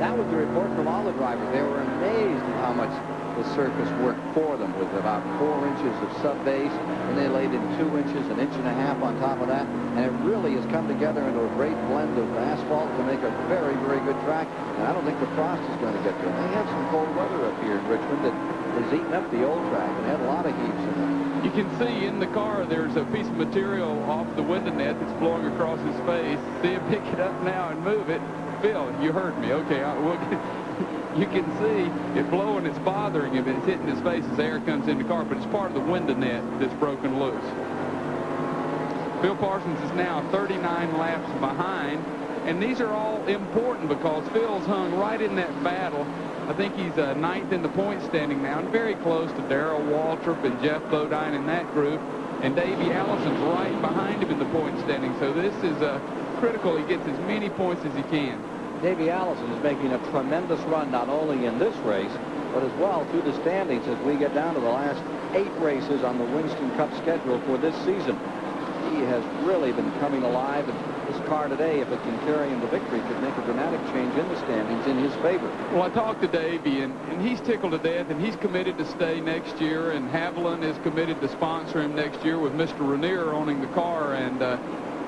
that was the report from all the drivers. They were amazed at how much the surface worked for them, with about 4 inches of sub-base, and they laid in 2 inches, an inch and a half on top of that, and it really has come together into a great blend of asphalt to make a very, very good track, and I don't think the frost is going to get to them. They had some cold weather up here in Richmond that has eaten up the old track and had a lot of heaves in it. You can see in the car there's a piece of material off the window net that's blowing across his face. See him pick it up now and move it. Phil, you heard me. Okay, you can see it blowing. It's bothering him. It's hitting his face as air comes in the car, but it's part of the window net that's broken loose. Phil Parsons is now 39 laps behind, and these are all important because Phil's hung right in that battle. I think he's ninth in the point standing now, and very close to Darrell Waltrip and Jeff Bodine in that group, and Davey Allison's right behind him in the point standing. So this is critical. He gets as many points as he can. Davey Allison is making a tremendous run, not only in this race, but as well through the standings as we get down to the last 8 races on the Winston Cup schedule for this season. He has really been coming alive, and this car today, if it can carry him to victory, could make a dramatic change in the standings in his favor. Well, I talked to Davey, and he's tickled to death, and he's committed to stay next year, and Haviland is committed to sponsor him next year with Mr. Ranier owning the car, and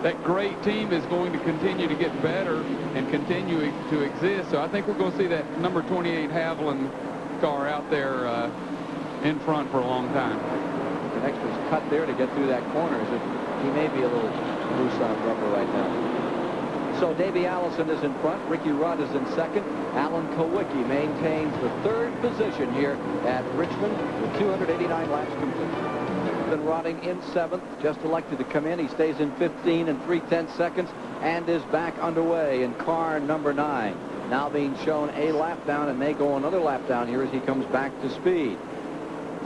that great team is going to continue to get better and continue to exist. So I think we're going to see that number 28 Haviland car out there in front for a long time. The next one's cut there to get through that corner. He may be a little loose on rubber right now. So Davey Allison is in front. Ricky Rudd is in second. Alan Kowicki maintains the 3rd position here at Richmond with 289 laps complete. Been running in 7th, just elected to come in. He stays in 15 and 3/10 seconds and is back underway in car number 9. Now being shown a lap down, and may go another lap down here as he comes back to speed.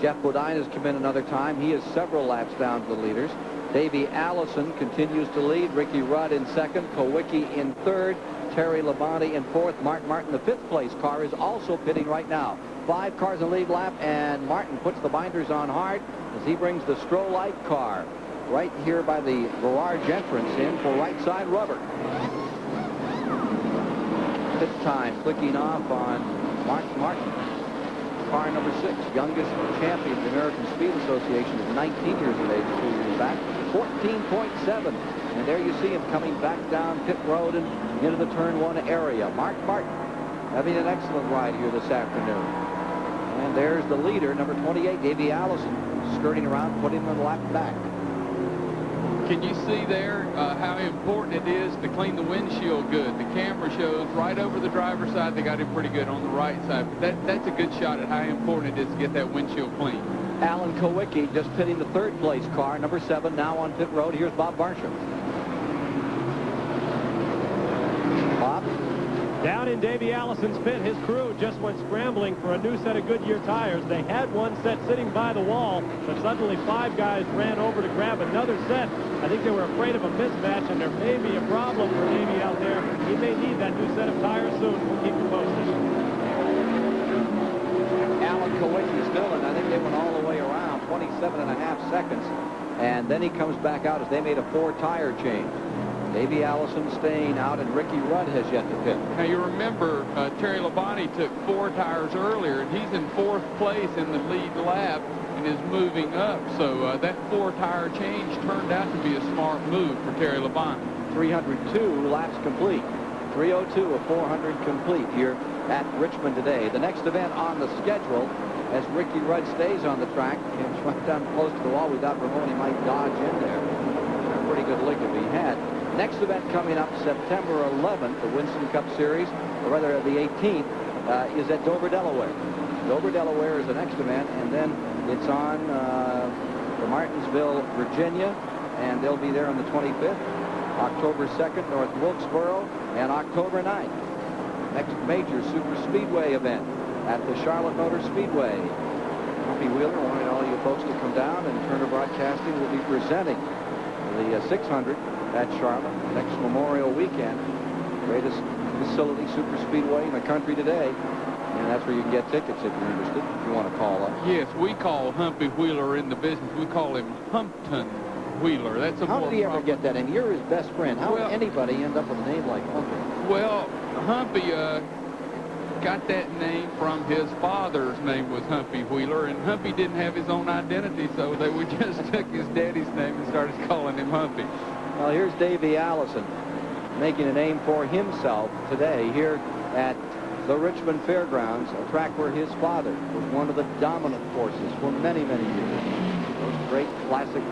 Jeff Bodine has come in another time. He is several laps down to the leaders. Davey Allison continues to lead. Ricky Rudd in 2nd. Kowicki in 3rd. Terry Labonte in 4th. Mark Martin, the 5th place car, is also pitting right now. 5 cars in the lead lap, and Martin puts the binders on hard as he brings the Stroh-Light car right here by the garage entrance in for right side rubber. Pit time clicking off on Mark Martin. Car number 6, youngest champion of the American Speed Association, is 19 years of age 2 years back, 14.7. And there you see him coming back down pit road and into the turn 1 area. Mark Martin having an excellent ride here this afternoon. And there's the leader, number 28, Davey Allison, skirting around, putting him in the lap back. Can you see there how important it is to clean the windshield good? The camera shows right over the driver's side. They got him pretty good on the right side. But that's a good shot at how important it is to get that windshield clean. Alan Kowicki just pitting the 3rd place car, number 7, now on pit road. Here's Bob Barsham. Bob? Down in Davey Allison's pit, his crew just went scrambling for a new set of Goodyear tires. They had one set sitting by the wall, but suddenly 5 guys ran over to grab another set. I think they were afraid of a mismatch, and there may be a problem for Davey out there. He may need that new set of tires soon. We'll keep you posted. Alan Kowicki still, and I think they went all the way around, 27.5 seconds. And then he comes back out as they made a 4-tire change. Davey Allison staying out, and Ricky Rudd has yet to pit. Now, you remember Terry Labonte took 4 tires earlier, and he's in 4th place in the lead lap and is moving up. So that 4-tire change turned out to be a smart move for Terry Labonte. 302 laps complete. 302 of 400 complete here at Richmond today. The next event on the schedule, as Ricky Rudd stays on the track, and right down close to the wall. We thought Ramon might dodge in there. A pretty good lick if he had. Next event coming up September 11th, the Winston Cup Series, or rather the 18th, is at Dover, Delaware. Dover, Delaware is the next event, and then it's on for Martinsville, Virginia, and they'll be there on the 25th. October 2nd, North Wilkesboro, and October 9th. Next major super speedway event at the Charlotte Motor Speedway. Humpy Wheeler wanting all you folks to come down, and Turner Broadcasting will be presenting the 600 at Charlotte next Memorial Weekend. Greatest facility super speedway in the country today. And that's where you can get tickets if you're interested, if you want to call up. Yes, we call Humpy Wheeler in the business. We call him Humpton Wheeler. That's a How did he ever get that? And you're his best friend. How did anybody end up with a name like Humpy? Well, Humpy, got that name from his father's name was Humpy Wheeler, and Humpy didn't have his own identity, so we just took his daddy's name and started calling him Humpy. Well, here's Davey Allison making a name for himself today here at the Richmond Fairgrounds, a track where his father was one of the dominant forces for many, many years. Those great, classic,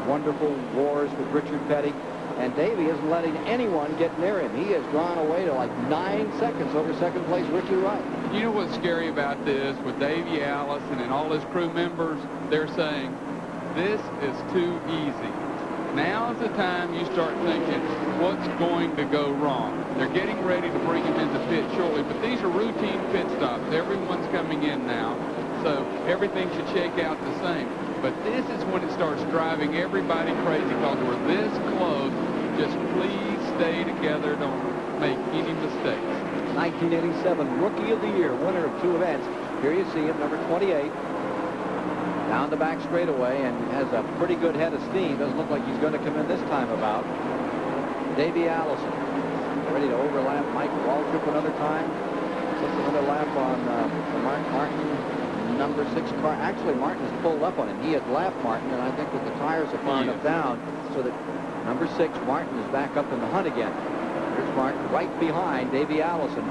wonderful wars with Richard Petty. And Davey isn't letting anyone get near him. He has gone away to like 9 seconds over second place Ricky Rudd. You know what's scary about this with Davey Allison and all his crew members? They're saying, this is too easy. Now's the time you start thinking, what's going to go wrong? They're getting ready to bring him into pit shortly, but these are routine pit stops. Everyone's coming in now, so everything should shake out the same. But this is when it starts driving everybody crazy because we're this close. Just please stay together. Don't make any mistakes. 1987 Rookie of the Year, winner of 2 events. Here you see him, number 28. Down the back straightaway and has a pretty good head of steam. Doesn't look like he's going to come in this time about. Davey Allison ready to overlap Mike Waltrip another time. Puts another lap on Mark Martin, number 6 car. Actually, Martin has pulled up on him. He had lapped Martin, and I think that the tires are far enough down so that number 6, Martin, is back up in the hunt again. Here's Martin right behind Davey Allison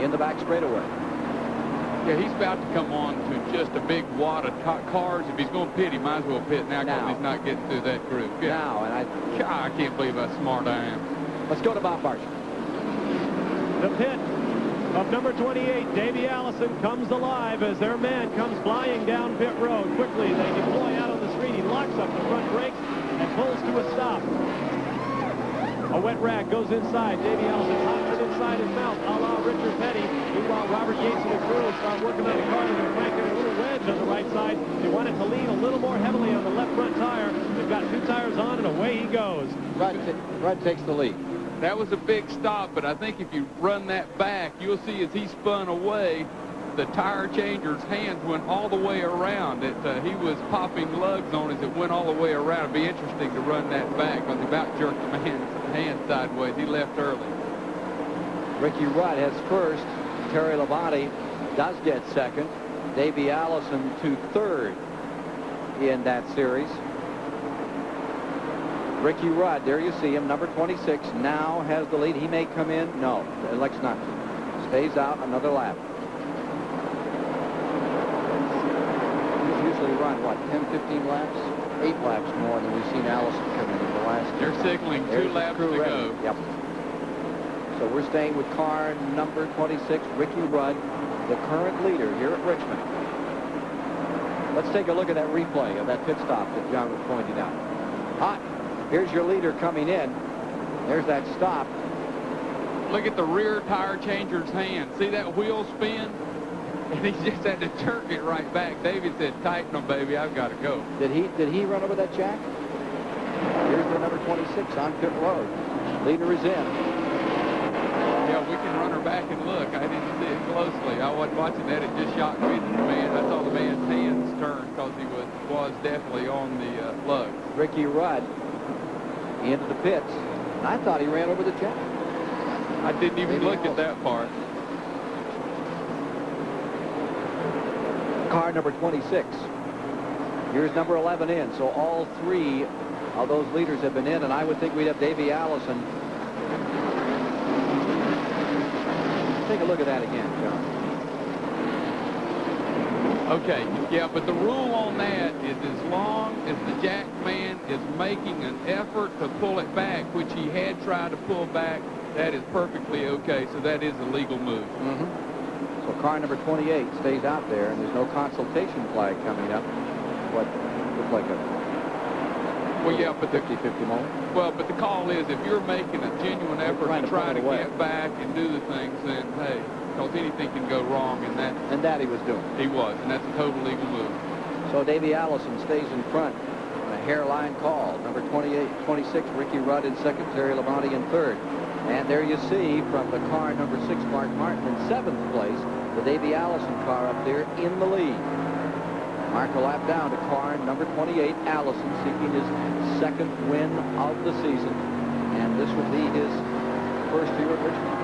in the back straightaway. Yeah, he's about to come on to just a big wad of cars. If he's going to pit, he might as well pit now because he's not getting through that group. Yeah. Now, and I can't believe how smart I am. Let's go to Bob Marshall. The pit of number 28, Davey Allison, comes alive as their man comes flying down pit road. Quickly, they deploy out on the street. He locks up the front brakes and pulls to a stop. A wet rag goes inside. Davey Allison hops it inside his mouth, a la Richard Petty. Meanwhile, Robert Yates and the crew start working on the car. They're cranking a little wedge on the right side. They want it to lean a little more heavily on the left front tire. They've got 2 tires on, and away he goes. Rudd takes the lead. That was a big stop, but I think if you run that back, you'll see as he spun away, the tire changer's hands went all the way around. He was popping lugs on as it went all the way around. It'd be interesting to run that back because he about jerked the man's hand sideways. He left early. Ricky Rudd has first. Terry Labonte does get second. Davey Allison to third in that series. Ricky Rudd, there you see him, number 26, now has the lead. He may come in. No, elects not to. Stays out another lap. He's usually run, what, 10, 15 laps? 8 laps more than we've seen Allison come in the last. They're signaling 2 laps to go. Yep. So we're staying with car number 26, Ricky Rudd, the current leader here at Richmond. Let's take a look at that replay of that pit stop that John was pointing out. Hot. Here's your leader coming in. There's that stop. Look at the rear tire changer's hand. See that wheel spin? And he just had to jerk it right back. David said, tighten them, baby. I've got to go. Did he run over that jack? Here's the number 26 on pit road. Leader is in. Yeah, we can run her back and look. I didn't see it closely. I wasn't watching that. It just shocked me that the man, I saw the man's hands turn because he was definitely on the lug. Ricky Rudd into the pits. And I thought he ran over the jack. I didn't even look at that part. Car number 26. Here's number 11 in. So all 3 of those leaders have been in, and I would think we'd have Davey Allison. Take a look at that again, John. Okay, yeah, but the rule on that is as long as the jack man is making an effort to pull it back, which he had tried to pull back, that is perfectly okay. So that is a legal move. So car number 28 stays out there, and there's no consultation flag coming up. What looks like a 50-50 moment. Well, but the call is if you're making a genuine effort to try to get back and do the things, then hey, because anything can go wrong, and that he was doing. He was, and that's a total legal move. So Davey Allison stays in front on a hairline call. Number 26, Ricky Rudd in second, Terry Labonte in third. And there you see from the car number 6, Mark Martin in 7th place, the Davey Allison car up there in the lead. Mark a lap down to car number 28, Allison, seeking his 2nd win of the season. And this will be his first year at Richmond.